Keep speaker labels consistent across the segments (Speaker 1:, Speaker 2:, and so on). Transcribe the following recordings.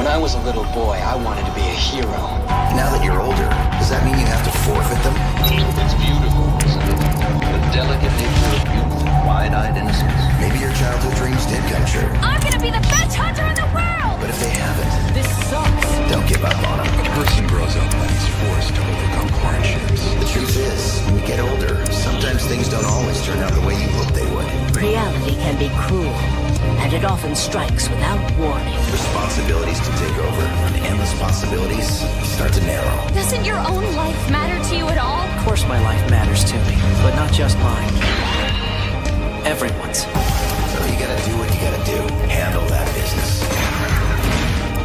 Speaker 1: When I was a little boy, I wanted to be a hero.
Speaker 2: Now that you're older, does that mean you have to forfeit them?
Speaker 3: It's beautiful, isn't it? The delicate nature of youth and wide-eyed innocence.
Speaker 2: Maybe your childhood dreams did come true.
Speaker 4: I'm gonna be the best hunter in the world!
Speaker 2: But if they haven't,
Speaker 4: This sucks.
Speaker 2: don't give up on them.
Speaker 5: A person grows up and is forced to overcome hardships.
Speaker 2: The truth is, when you get older, sometimes things don't always turn out the way you hoped they would.
Speaker 6: Reality can be cruel, and it often strikes without warning.
Speaker 2: Responsibilities can take over, and endless possibilities start to narrow.
Speaker 4: Doesn't your own life matter to you at all?
Speaker 7: Of course my life matters to me, but not just mine. Everyone's.
Speaker 2: So you gotta do what you gotta do. Handle that business.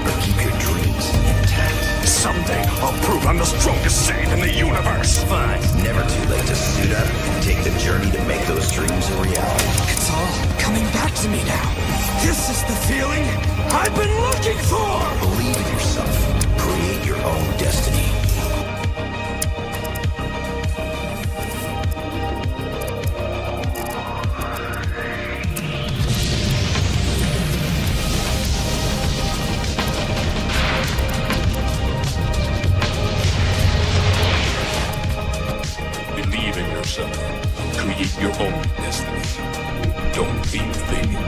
Speaker 2: Or keep your dreams intact.
Speaker 5: Someday, I'll prove I'm the strongest Saiyan in the universe.
Speaker 2: Fine. Never too late to suit up and take the journey to make those dreams a reality.
Speaker 5: It's all coming back to me now. This is the feeling I've been looking for!
Speaker 2: Believe in yourself. Create your own destiny.
Speaker 5: Believe in yourself. Create your own destiny. Don't be a failure.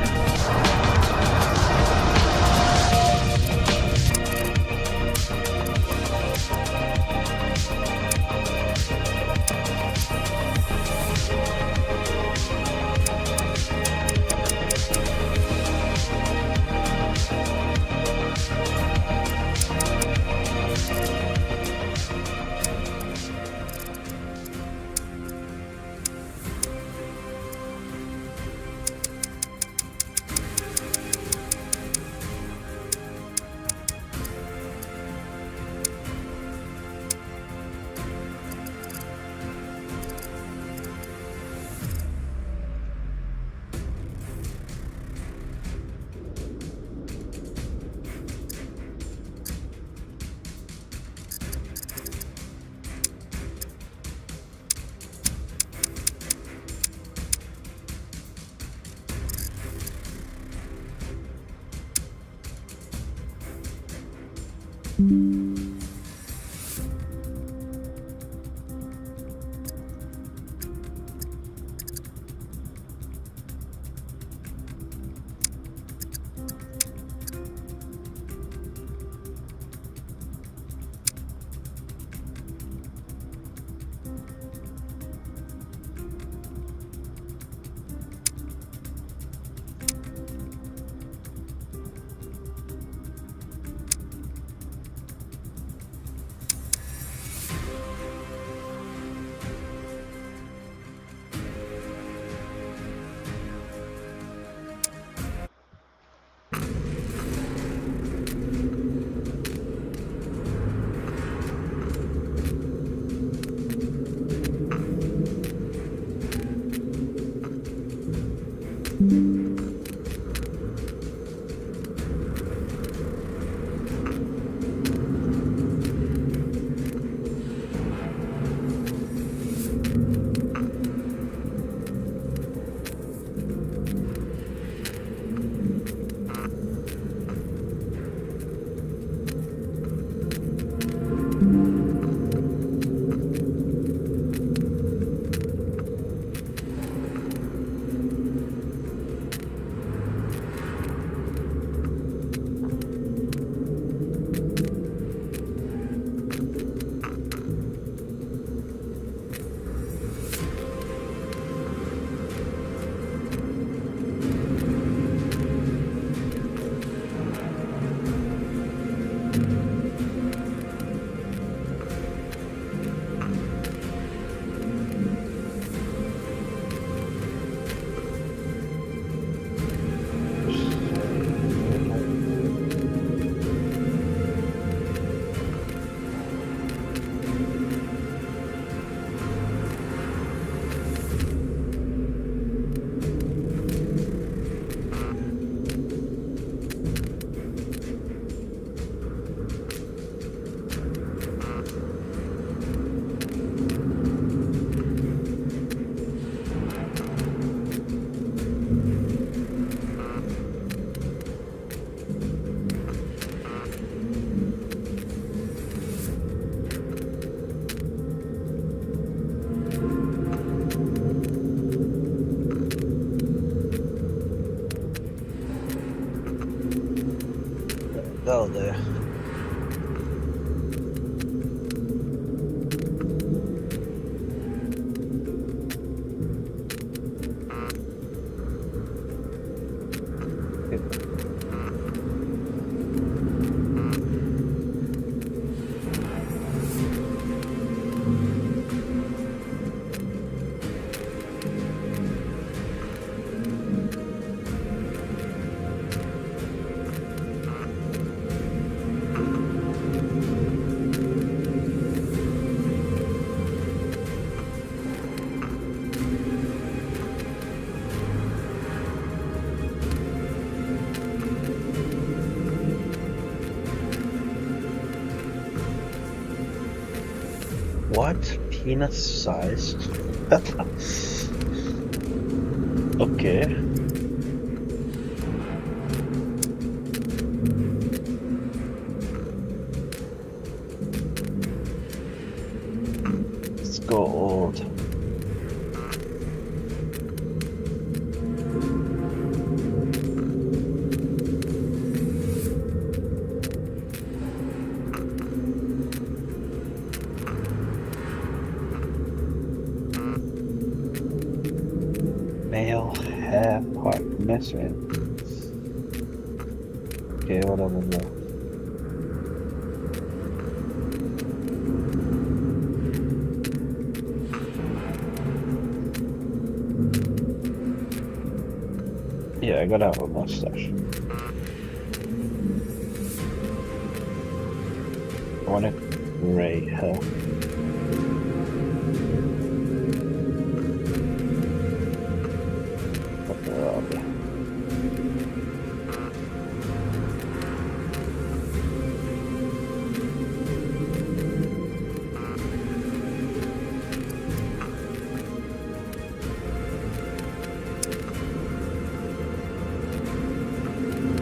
Speaker 8: That'll do. What? Penis-sized? Okay. Let's go old. Male hair part missing. Okay, whatever. Yeah, I gotta have a mustache. I want a gray hair.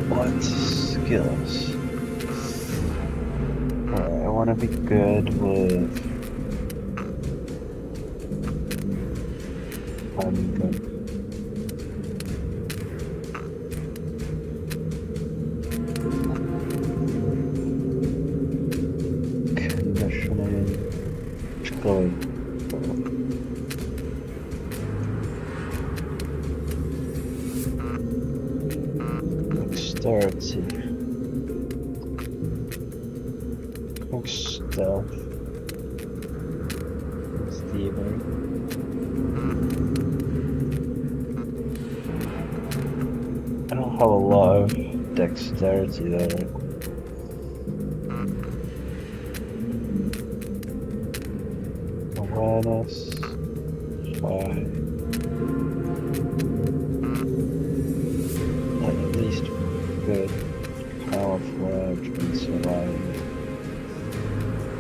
Speaker 8: What skills? Alright, I want to be good with handgun. Conditioning. Going. Dexterity. Stealth. Stealing. I don't have a lot of dexterity though. Awareness. 5. At least good camouflage and surviving.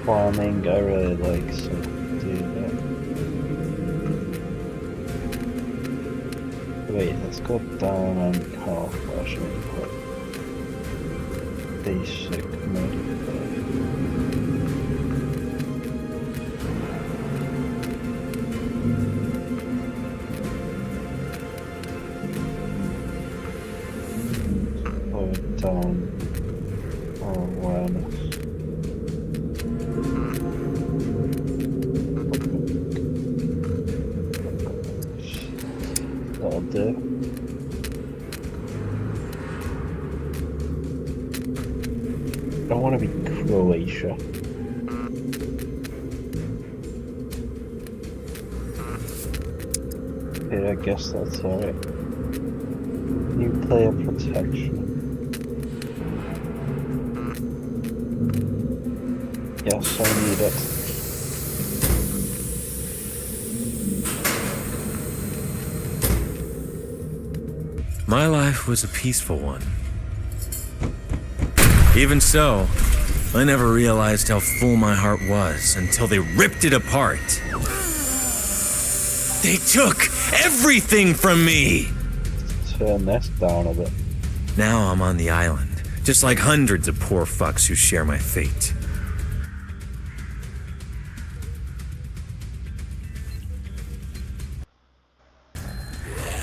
Speaker 8: Farming, I really like, so do that. Wait, let's go down on camouflage and put basic modifier. Down awareness. That'll do. I want to be Croatia. Yeah, I guess that's alright. Nuclear protection. Yes, I need it.
Speaker 9: My life was a peaceful one. Even so, I never realized how full my heart was until they ripped it apart. They took everything from me!
Speaker 8: Turn this down a bit.
Speaker 9: Now I'm on the island, just like hundreds of poor fucks who share my fate.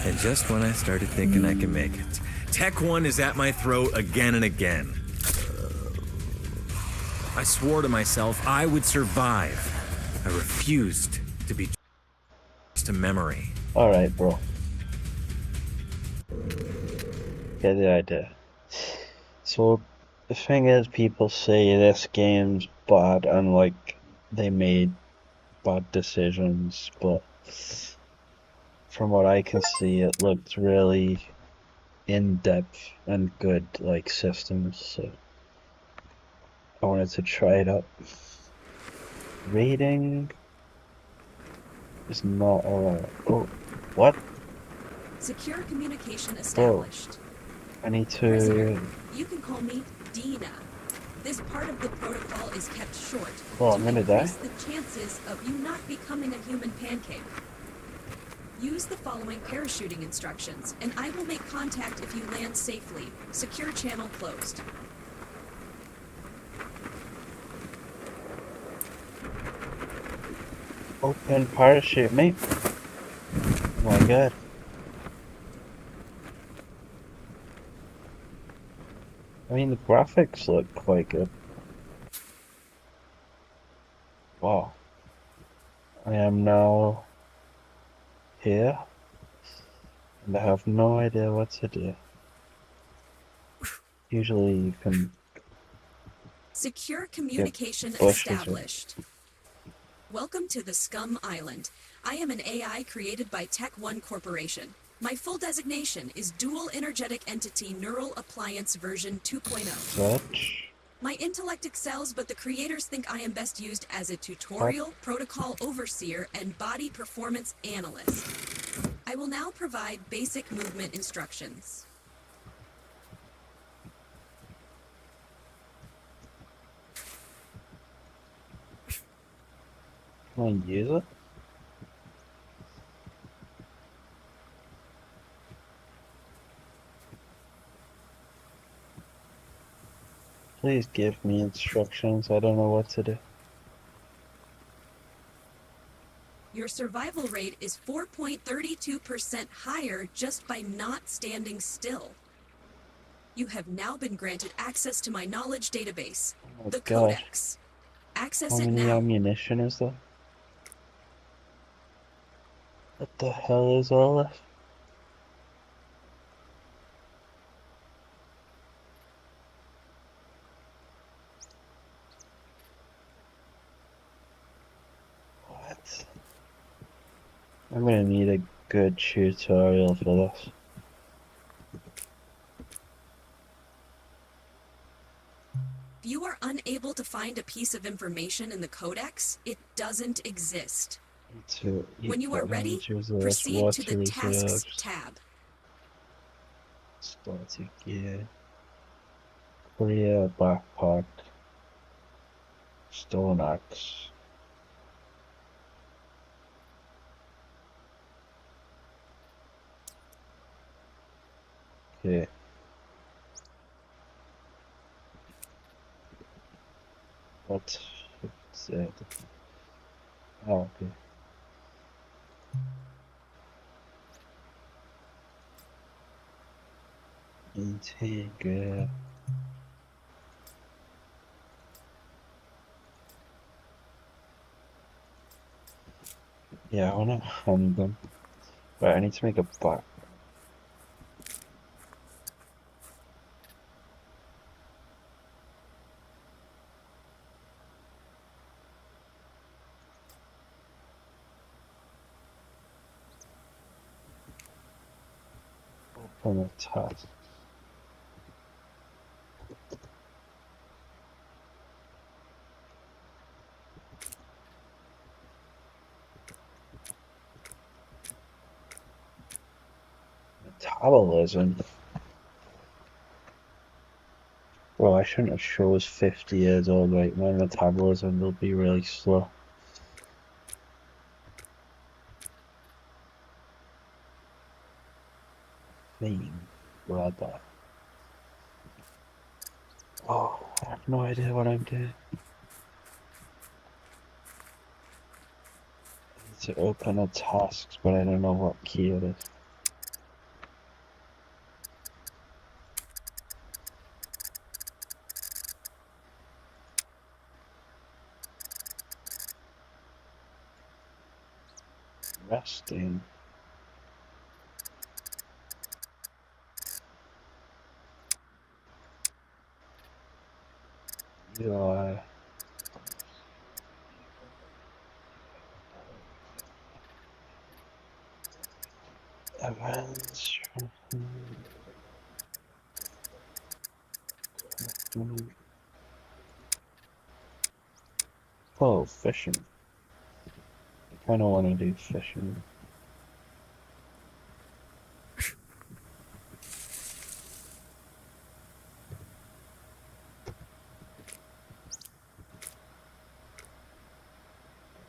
Speaker 9: And just when I started thinking I could make it, Tech 1 is at my throat again and again. I swore to myself I would survive. I refused to be just a memory.
Speaker 8: Alright, bro. Get the idea. So, the thing is, people say this game's bad and, like, they made bad decisions, but from what I can see, it looked really in-depth and good, like, systems, so I wanted to try it out. Rating is not alright. Oh, what?
Speaker 10: Secure communication established.
Speaker 8: I need
Speaker 10: Prisoner,
Speaker 8: to...
Speaker 10: you can call me Dina. This part of the protocol is kept short
Speaker 8: Oh,
Speaker 10: to
Speaker 8: I'm gonna die?
Speaker 10: increase the chances of you not becoming a human pancake. Use the following parachuting instructions, and I will make contact if you land safely. Secure channel closed.
Speaker 8: Open parachute, mate. Oh my god. I mean, the graphics look quite good. Wow. I am now here, and I have no idea what to do. Usually you can...
Speaker 10: Secure communication
Speaker 8: bushes or-
Speaker 10: established. Welcome to the Scum Island. I am an AI created by Tech One Corporation. My full designation is Dual Energetic Entity Neural Appliance version 2.0.
Speaker 8: Search.
Speaker 10: My intellect excels, but the creators think I am best used as a tutorial, protocol overseer, and body performance analyst. I will now provide basic movement instructions.
Speaker 8: Can I use it? Please give me instructions. I don't know what to do.
Speaker 10: Your survival rate is 4.32% higher just by not standing still. You have now been granted access to my knowledge database,
Speaker 8: Oh
Speaker 10: the
Speaker 8: God.
Speaker 10: Codex. Access
Speaker 8: How
Speaker 10: it
Speaker 8: many
Speaker 10: now.
Speaker 8: ammunition is there? What the hell is all this? What? I'm gonna need a good tutorial for this.
Speaker 10: If you are unable to find a piece of information in the Codex, it doesn't exist. When you are ready, proceed to the Tasks tab.
Speaker 8: Starting gear. Clear backpack. Stone axe. Okay. What is it? Oh, okay. Intake. Yeah, I wanna handgun. Right, I need to make a back. Open a task. Metabolism. Well, I shouldn't have chose 50 years old, right? My metabolism will be really slow. Vein. Brother. Oh, I have no idea what I'm doing. I need to open a task, but I don't know what key it is. Resting. Eli. Events. Oh, fishing. I kinda wanna do fishing.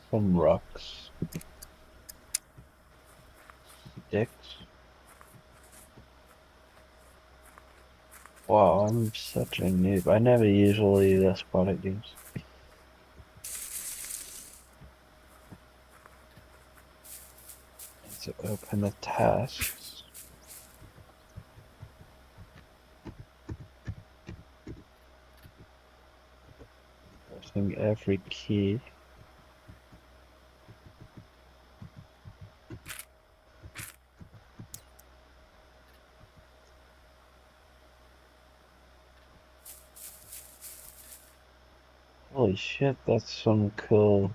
Speaker 8: Some rocks. Sticks. Wow, I'm such a noob. I never usually do this product games. To open the tasks. Pressing every key. Holy shit, that's some cool,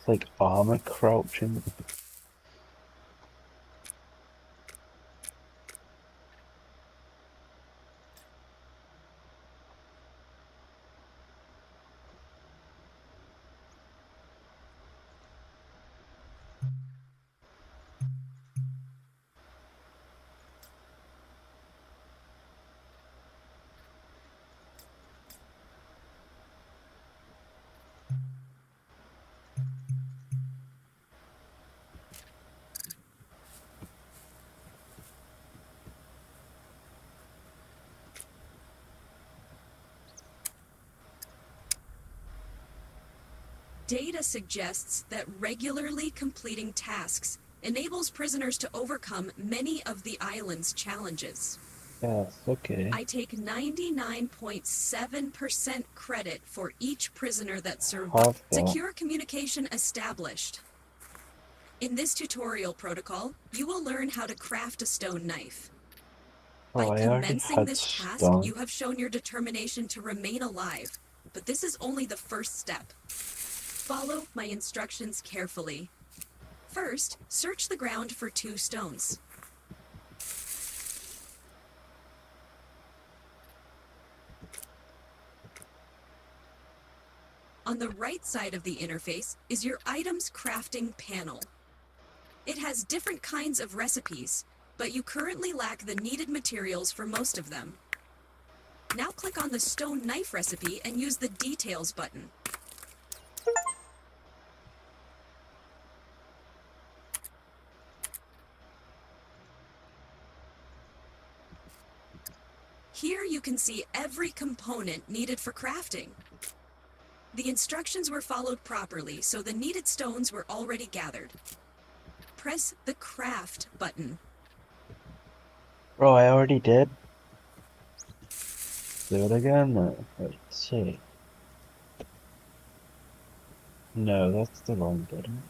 Speaker 8: like, armor crouching.
Speaker 10: Data suggests that regularly completing tasks enables prisoners to overcome many of the island's challenges.
Speaker 8: Yes, okay.
Speaker 10: I take 99.7% credit for each prisoner that survived. Secure communication established. In this tutorial protocol, you will learn how to craft a stone knife. By commencing this task, you have shown your determination to remain alive, but this is only the first step. Follow my instructions carefully. First, search the ground for 2 stones. On the right side of the interface is your items crafting panel. It has different kinds of recipes, but you currently lack the needed materials for most of them. Now click on the stone knife recipe and use the Details button. Here you can see every component needed for crafting. The instructions were followed properly, so the needed stones were already gathered. Press the Craft button.
Speaker 8: Bro, I already did. Do it again? Let's see. No, that's the wrong button.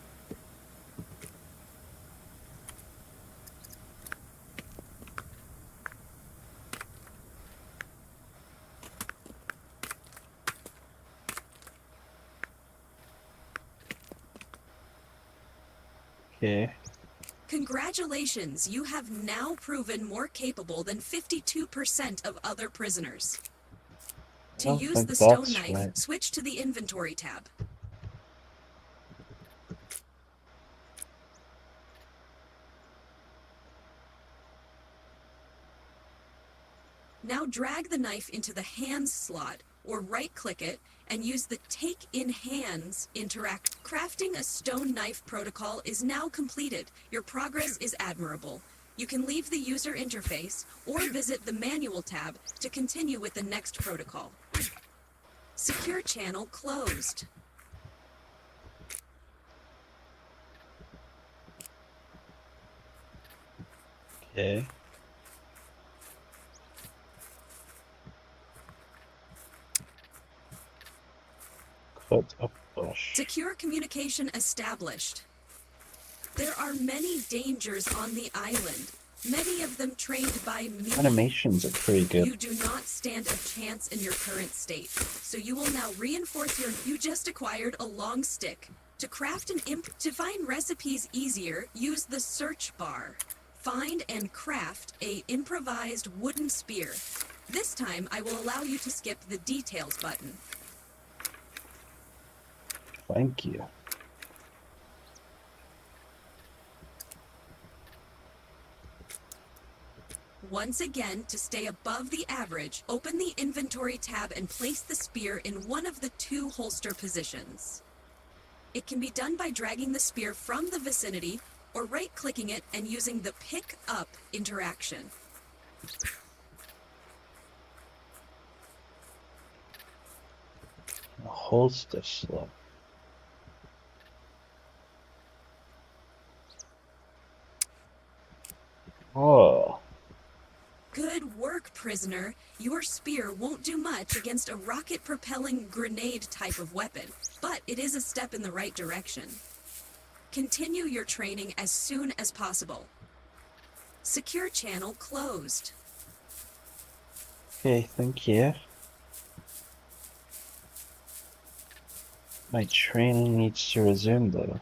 Speaker 8: Okay.
Speaker 10: Congratulations, you have now proven more capable than 52% of other prisoners. To use the stone knife, switch to the Inventory tab. Now drag the knife into the Hands slot, or right-click it, and use the Take in Hands interact. Crafting a stone knife protocol is now completed. Your progress is admirable. You can leave the user interface, or visit the Manual tab to continue with the next protocol. Secure channel closed.
Speaker 8: Okay. Cut a bush.
Speaker 10: Secure communication established. There are many dangers on the island, many of them trained by me.
Speaker 8: Animations are pretty good.
Speaker 10: You do not stand a chance in your current state, so you will now reinforce your... You just acquired a long stick. To craft an to find recipes easier, use the search bar. Find and craft a improvised wooden spear. This time, I will allow you to skip the details button.
Speaker 8: Thank you.
Speaker 10: Once again, to stay above the average, open the inventory tab and place the spear in one of the 2 holster positions. It can be done by dragging the spear from the vicinity or right-clicking it and using the pick up interaction.
Speaker 8: A holster slot. Oh.
Speaker 10: Good work, prisoner. Your spear won't do much against a rocket-propelling grenade type of weapon, but it is a step in the right direction. Continue your training as soon as possible. Secure channel closed.
Speaker 8: Okay, thank you. My training needs to resume though.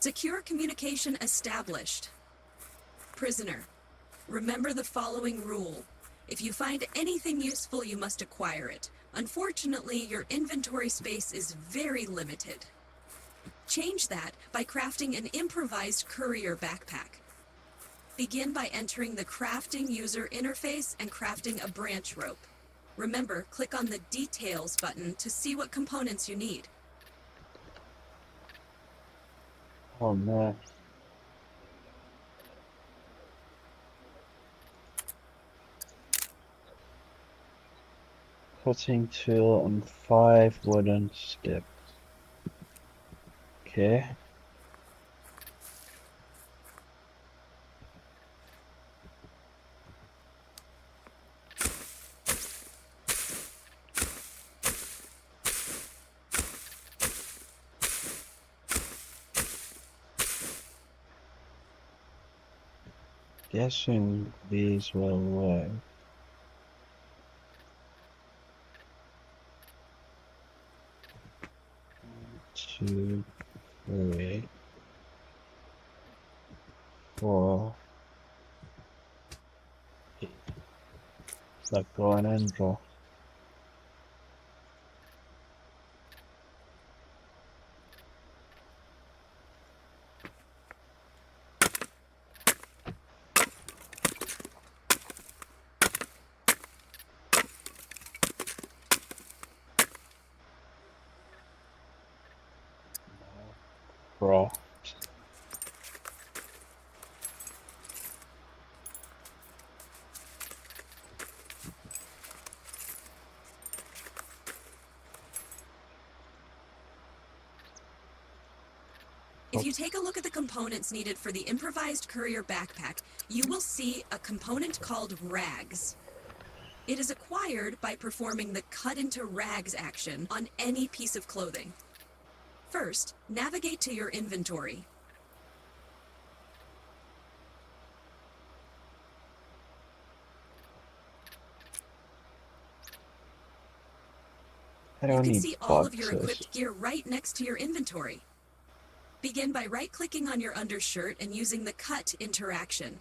Speaker 10: Secure communication established. Prisoner, remember the following rule. If you find anything useful, you must acquire it. Unfortunately, your inventory space is very limited. Change that by crafting an improvised courier backpack. Begin by entering the crafting user interface and crafting a branch rope. Remember, click on the Details button to see what components you need.
Speaker 8: Oh no. Cutting tool and 5 wooden sticks. Okay. Guessing these will work. Two, 3, 4. It's not going in, bro. Bro.
Speaker 10: If you take a look at the components needed for the improvised courier backpack, you will see a component called rags. It is acquired by performing the cut into rags action on any piece of clothing. First, navigate to your inventory.
Speaker 8: I
Speaker 10: You
Speaker 8: don't
Speaker 10: can
Speaker 8: need
Speaker 10: see all of your
Speaker 8: boxes.
Speaker 10: equipped gear right next to your inventory. Begin by right-clicking on your undershirt and using the cut interaction.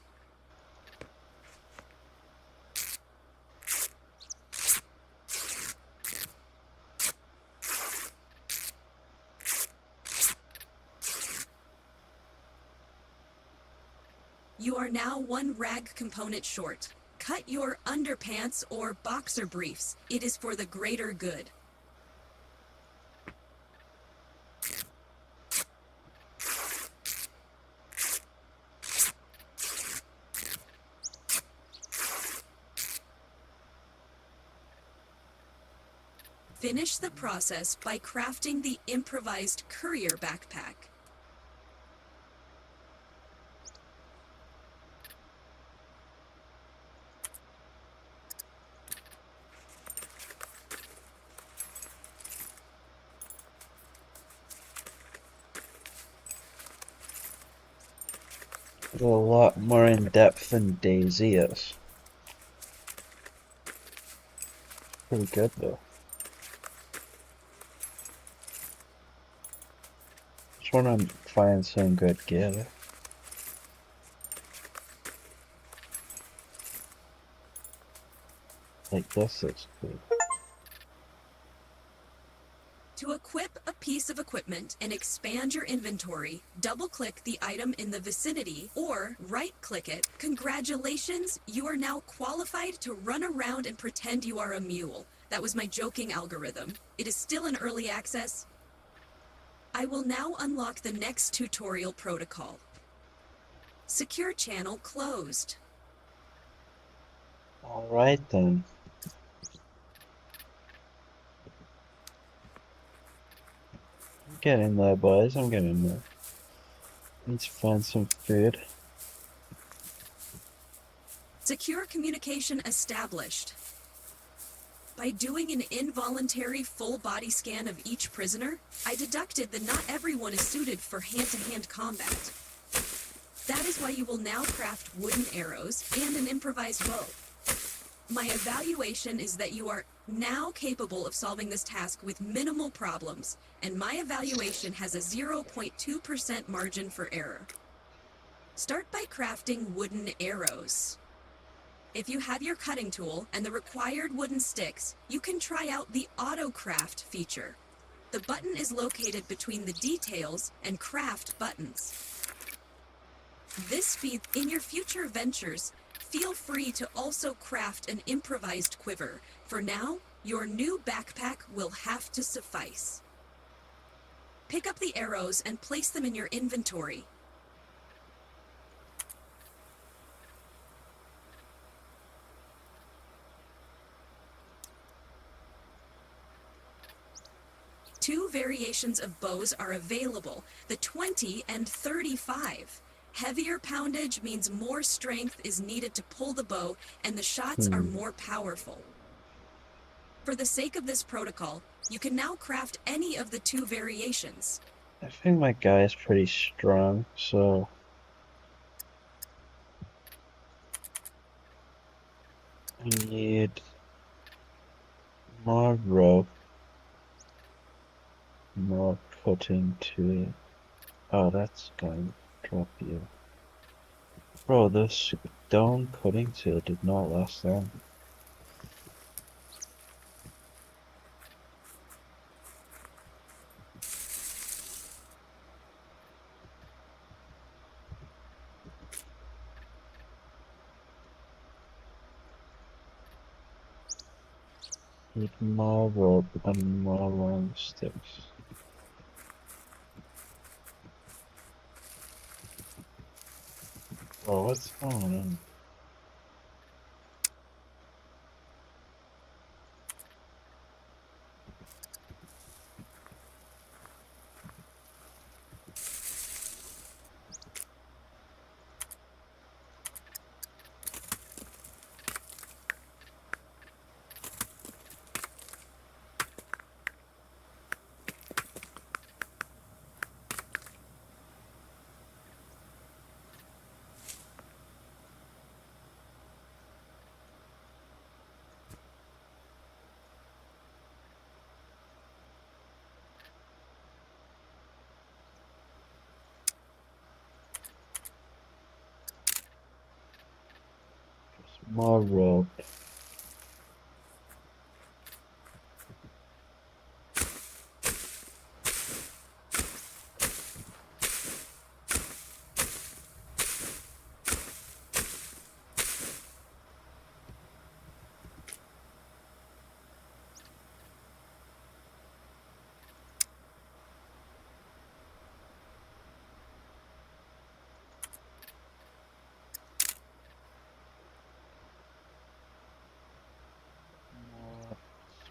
Speaker 10: You are now 1 rag component short. Cut your underpants or boxer briefs. It is for the greater good. Finish the process by crafting the improvised courier backpack.
Speaker 8: a lot more in depth than Daisy is. Pretty good though. Just wanna find some good gear. Like this is cool.
Speaker 10: To equip a piece of equipment and expand your inventory, double-click the item in the vicinity or right-click it. Congratulations, you are now qualified to run around and pretend you are a mule. That was my joking algorithm. It is still in early access. I will now unlock the next tutorial protocol. Secure channel closed.
Speaker 8: Alright then. I'm getting there, boys. I'm getting there. Let's find some food.
Speaker 10: Secure communication established. By doing an involuntary full body scan of each prisoner, I deducted that not everyone is suited for hand-to-hand combat. That is why you will now craft wooden arrows and an improvised bow. My evaluation is that you are now capable of solving this task with minimal problems, and my evaluation has a 0.2% margin for error. Start by crafting wooden arrows. If you have your cutting tool and the required wooden sticks, you can try out the Auto Craft feature. The button is located between the Details and Craft buttons. This speeds in your future ventures. Feel free to also craft an improvised quiver. For now, your new backpack will have to suffice. Pick up the arrows and place them in your inventory. Two variations of bows are available, the 20 and 35. Heavier poundage means more strength is needed to pull the bow, and the shots are more powerful. For the sake of this protocol, you can now craft any of the two variations.
Speaker 8: I think my guy is pretty strong, so I need more rope, more put into it. Oh, that's going to drop you. Bro, this stone cutting tool did not last long. Need more rope and more long sticks. Oh, what's going on? More rope.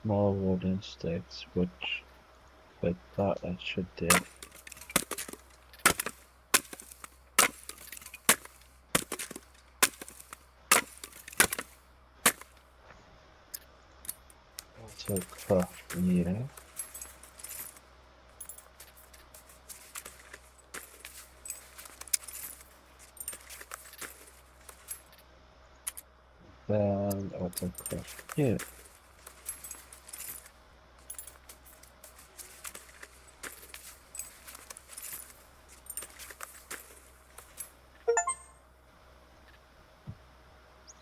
Speaker 8: Small wooden sticks, which with that I should do. Also craft here. autocorrect. Yeah.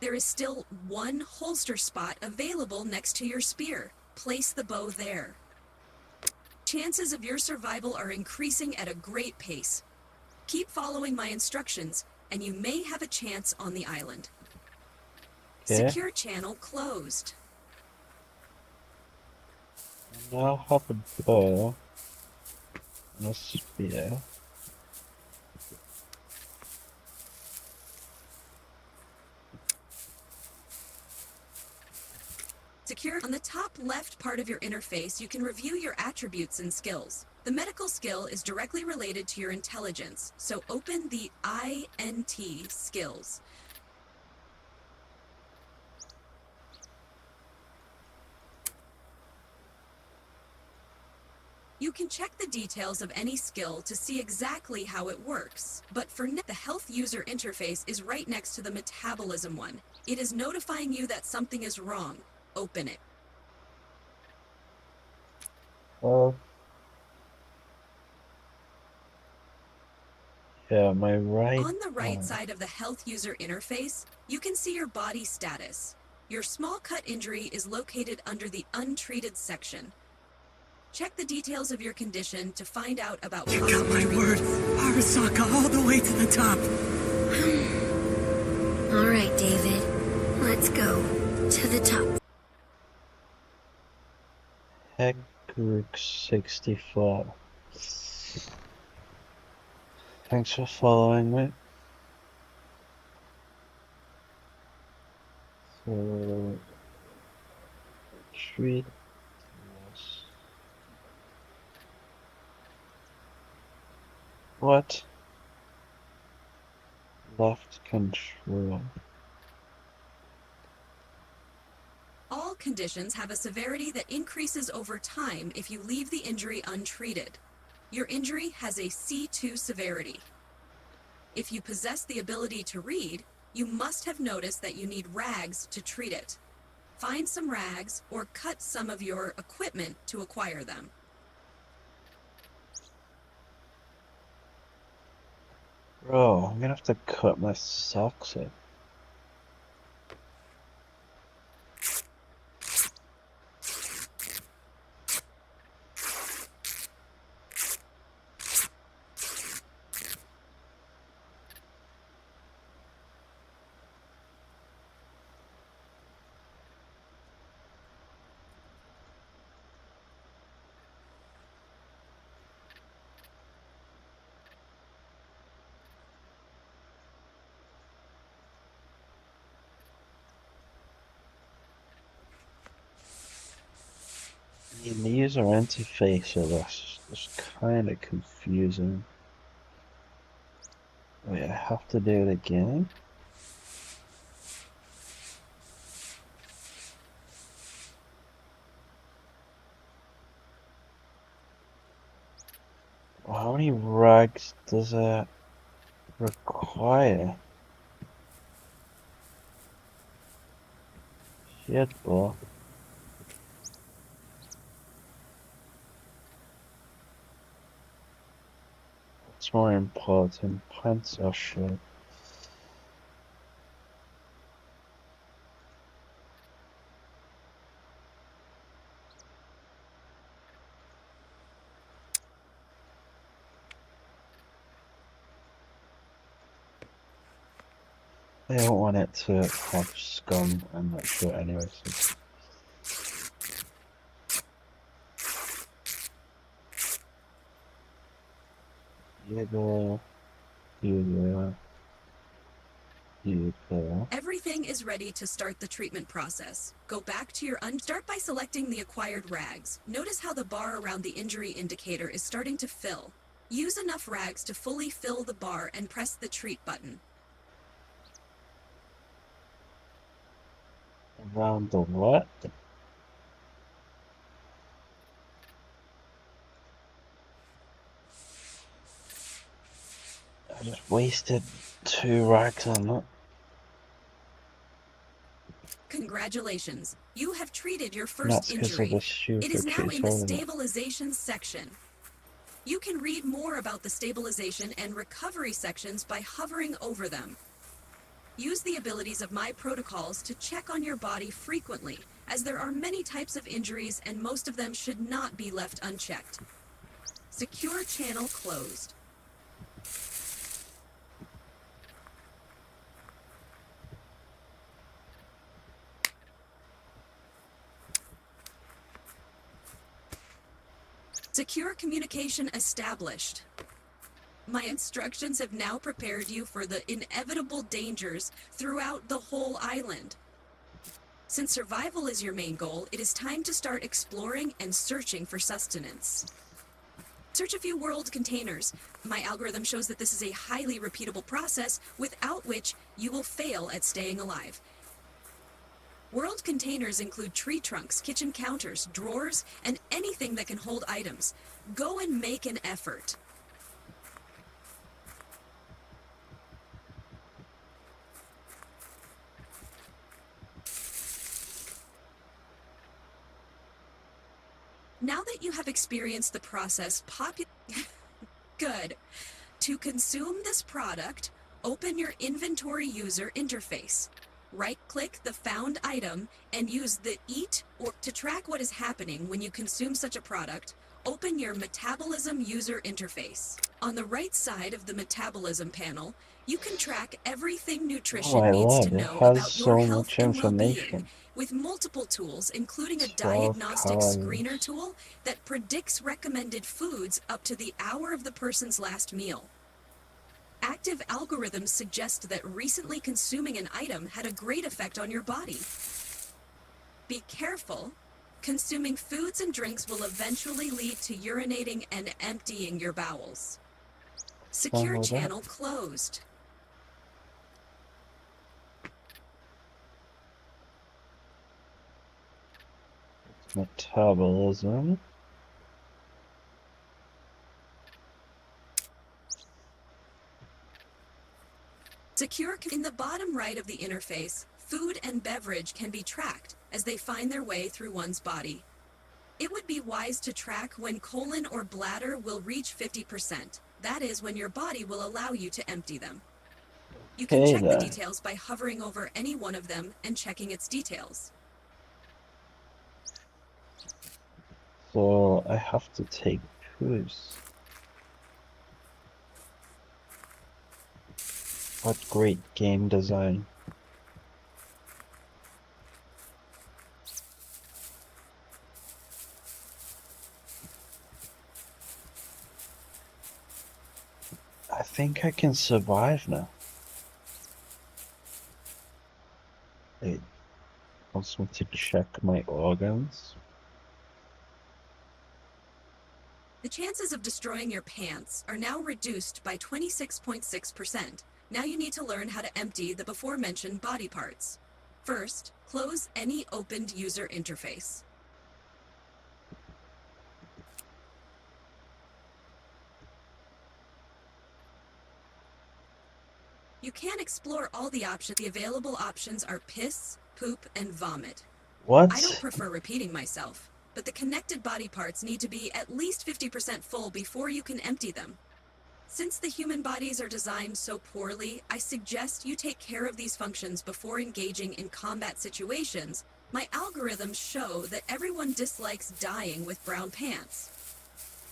Speaker 10: There is still one holster spot available next to your spear. Place the bow there. Chances of your survival are increasing at a great pace. Keep following my instructions, and you may have a chance on the island.
Speaker 8: Okay.
Speaker 10: Secure channel closed.
Speaker 8: Now have a bow and a spear.
Speaker 10: Secure. On the top left part of your interface, you can review your attributes and skills. The medical skill is directly related to your intelligence, so open the INT skills. You can check the details of any skill to see exactly how it works, but for now, the health user interface is right next to the metabolism one. It is notifying you that something is wrong. Open it.
Speaker 8: Yeah, my right.
Speaker 10: On the right side of the health user interface, you can see your body status. Your small cut injury is located under the untreated section. Check the details of your condition to find out about
Speaker 7: You got my word. Arasaka all the way to the top.
Speaker 11: All right, David. Let's go. To the top.
Speaker 8: Heckrook64. Thanks for following me. So, treat loss. What? Left control.
Speaker 10: All conditions have a severity that increases over time if you leave the injury untreated. Your injury has a C2 severity. If you possess the ability to read, you must have noticed that you need rags to treat it. Find some rags or cut some of your equipment to acquire them.
Speaker 8: Bro, I'm gonna have to cut my socks in. The user interface of this is kind of confusing. Wait, I have to do it again? How many rags does it require? Shit, bro. What's more important, pants or shit? I don't want it to have scum and that shit anyway, so.
Speaker 10: Everything is ready to start the treatment process. Go back to your start by selecting the acquired rags. Notice how the bar around the injury indicator is starting to fill. Use enough rags to fully fill the bar and press the treat button.
Speaker 8: Around the what? I just wasted 2 rags on that.
Speaker 10: Congratulations. You have treated your
Speaker 8: That's
Speaker 10: first
Speaker 8: because of
Speaker 10: injury.
Speaker 8: the shoe
Speaker 10: It is
Speaker 8: for
Speaker 10: now
Speaker 8: trees
Speaker 10: in the
Speaker 8: holding it.
Speaker 10: stabilization section. You can read more about the stabilization and recovery sections by hovering over them. Use the abilities of my protocols to check on your body frequently, as there are many types of injuries and most of them should not be left unchecked. Secure channel closed. Secure communication established. My instructions have now prepared you for the inevitable dangers throughout the whole island. Since survival is your main goal, it is time to start exploring and searching for sustenance. Search a few world containers. My algorithm shows that this is a highly repeatable process without which you will fail at staying alive. World containers include tree trunks, kitchen counters, drawers, and anything that can hold items. Go and make an effort. Now that you have experienced the process, Good. To consume this product, open your inventory user interface. Right-click the found item and use the Eat or to track what is happening when you consume such a product. Open your Metabolism user interface. On the right side of the Metabolism panel, you can track everything nutrition
Speaker 8: Oh my
Speaker 10: needs
Speaker 8: lord,
Speaker 10: to
Speaker 8: it
Speaker 10: know
Speaker 8: has
Speaker 10: about your
Speaker 8: so
Speaker 10: health
Speaker 8: much
Speaker 10: and well-being,
Speaker 8: information.
Speaker 10: with multiple tools, including a
Speaker 8: 12
Speaker 10: diagnostic
Speaker 8: calories.
Speaker 10: screener tool that predicts recommended foods up to the hour of the person's last meal. Active algorithms suggest that recently consuming an item had a great effect on your body. Be careful. Consuming foods and drinks will eventually lead to urinating and emptying your bowels. Secure
Speaker 8: Wrong with that?
Speaker 10: channel closed.
Speaker 8: Metabolism.
Speaker 10: Secure in the bottom right of the interface, food and beverage can be tracked as they find their way through one's body. It would be wise to track when colon or bladder will reach 50%. That is when your body will allow you to empty them. You can
Speaker 8: Hey
Speaker 10: check the
Speaker 8: there.
Speaker 10: details by hovering over any one of them and checking its details.
Speaker 8: So I have to take poos. What great game design. I think I can survive now. It wants me to check my organs.
Speaker 10: The chances of destroying your pants are now reduced by 26.6%. Now you need to learn how to empty the before-mentioned body parts. First, close any opened user interface. You can explore all the options. The available options are piss, poop, and vomit.
Speaker 8: What?
Speaker 10: I don't prefer repeating myself, but the connected body parts need to be at least 50% full before you can empty them. Since the human bodies are designed so poorly, I suggest you take care of these functions before engaging in combat situations. My algorithms show that everyone dislikes dying with brown pants.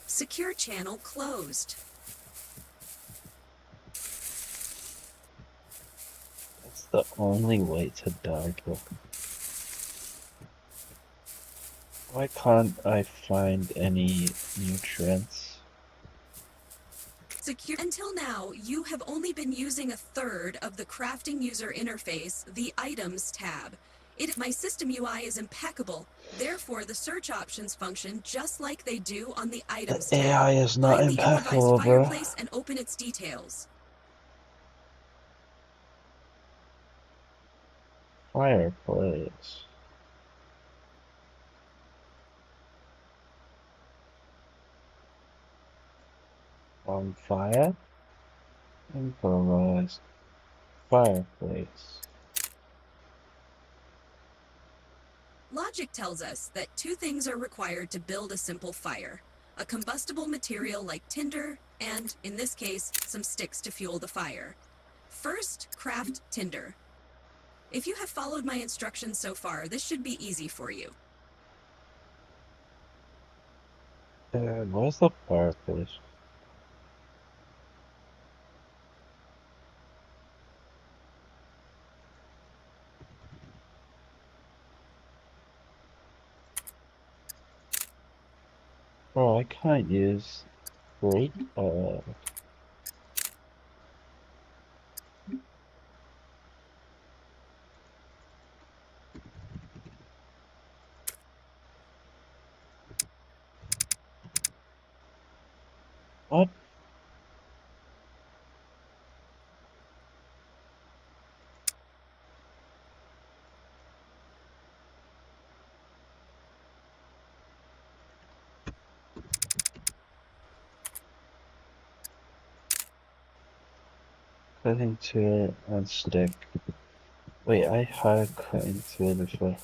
Speaker 10: Secure channel closed.
Speaker 8: It's the only way to die, bro. Why can't I find any nutrients?
Speaker 10: Secure. Until now, you have only been using a third of the crafting user interface, the Items tab. My system UI is impeccable. Therefore, the search options function just like they do on the Items
Speaker 8: The
Speaker 10: tab.
Speaker 8: AI is not
Speaker 10: Find the
Speaker 8: impeccable,
Speaker 10: improvised
Speaker 8: bro.
Speaker 10: fireplace and open its details.
Speaker 8: Fireplace. On fire? Improvised fireplace.
Speaker 10: Logic tells us that two things are required to build a simple fire: a combustible material like tinder, and, in this case, some sticks to fuel the fire. First, craft tinder. If you have followed my instructions so far, this should be easy for you.
Speaker 8: Where's the fireplace? Oh, I can't use great. What? Cutting to it and stick. Wait, I had cutting to it before.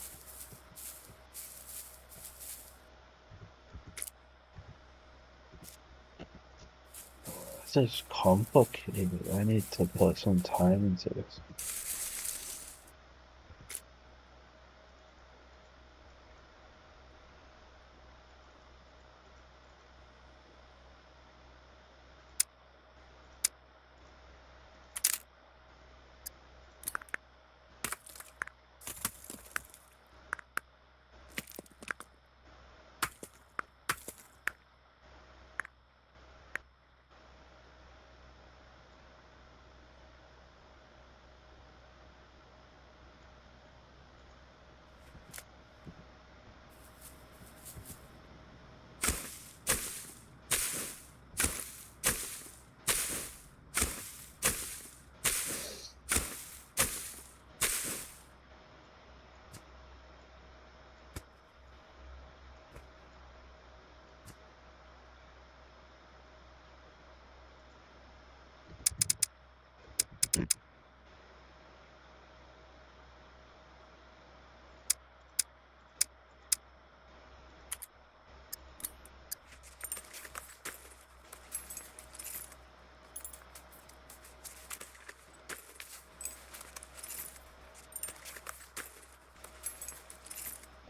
Speaker 8: This is complicated. I need to put some time into this.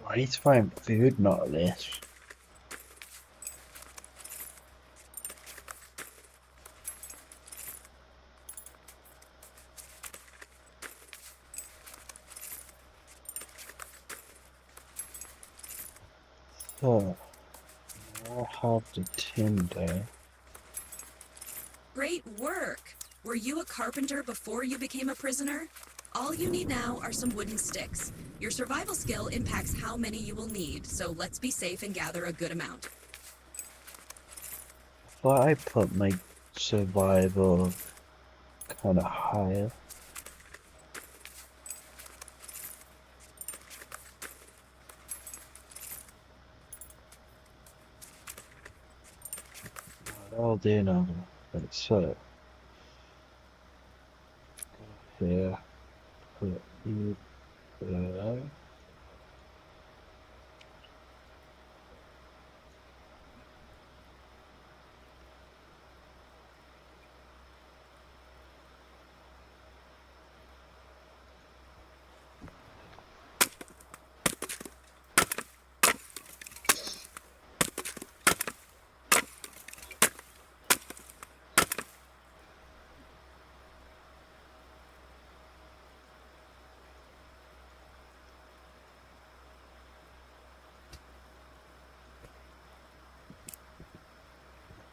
Speaker 8: I need to find food, not this. So, I'll have the tinder.
Speaker 10: Great work! Were you a carpenter before you became a prisoner? All you need now are some wooden sticks. Your survival skill impacts how many you will need, so let's be safe and gather a good amount.
Speaker 8: Well, I put my survival kind of higher. I'll do now. So, here, put you there.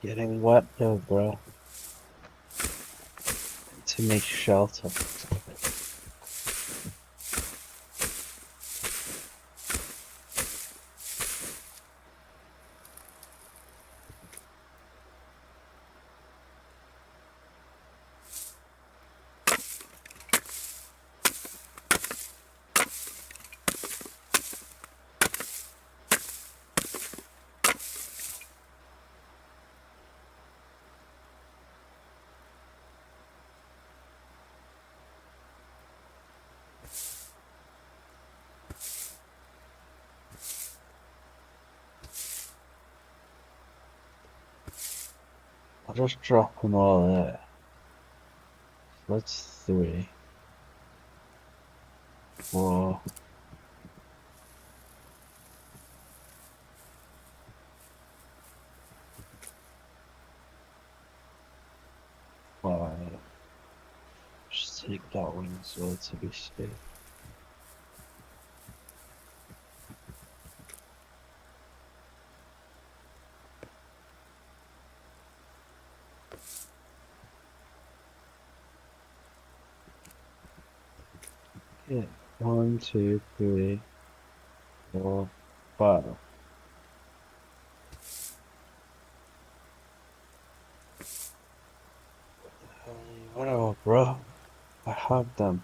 Speaker 8: Getting wet though, bro. To make shelter. just dropping all that. That's 3, 4. 5. Just take that one as well to be safe. Yeah, 1, 2, 3, 4, 5. Whatever, bro. I have them.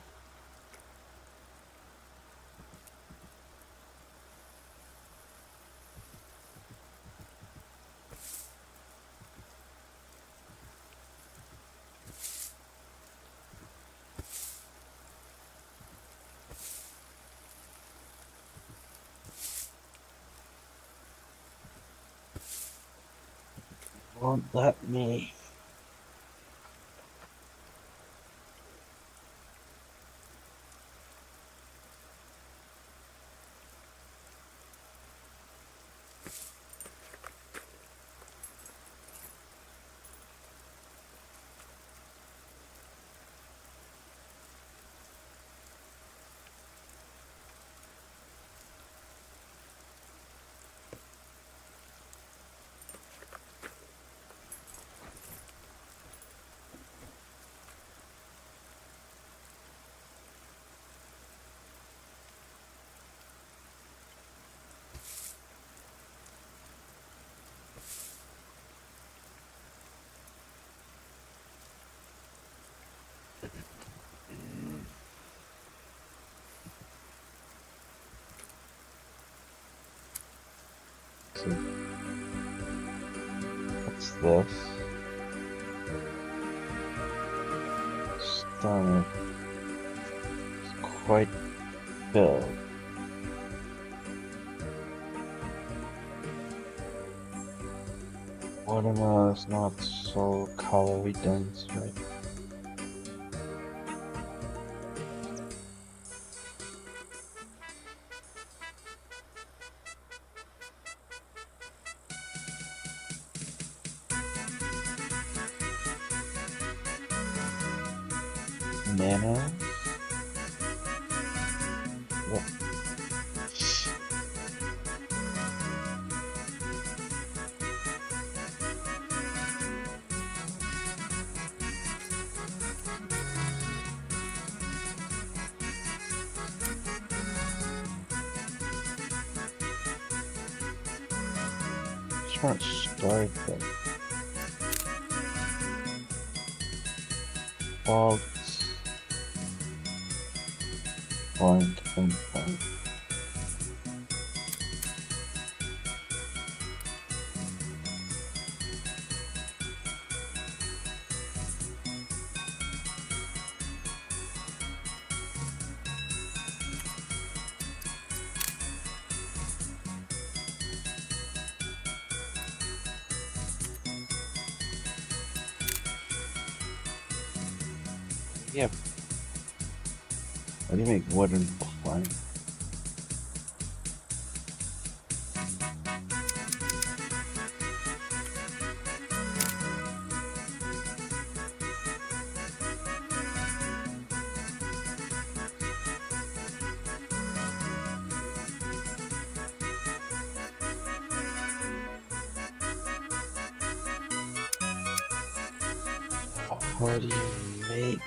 Speaker 8: Won't let me. What's this? Stomach. It's quite filled. Watermelon is not so calorie dense, right? Bananas? What? Just want to start them. Faults. Point and point. Yep. How do you make wooden plank? How do you make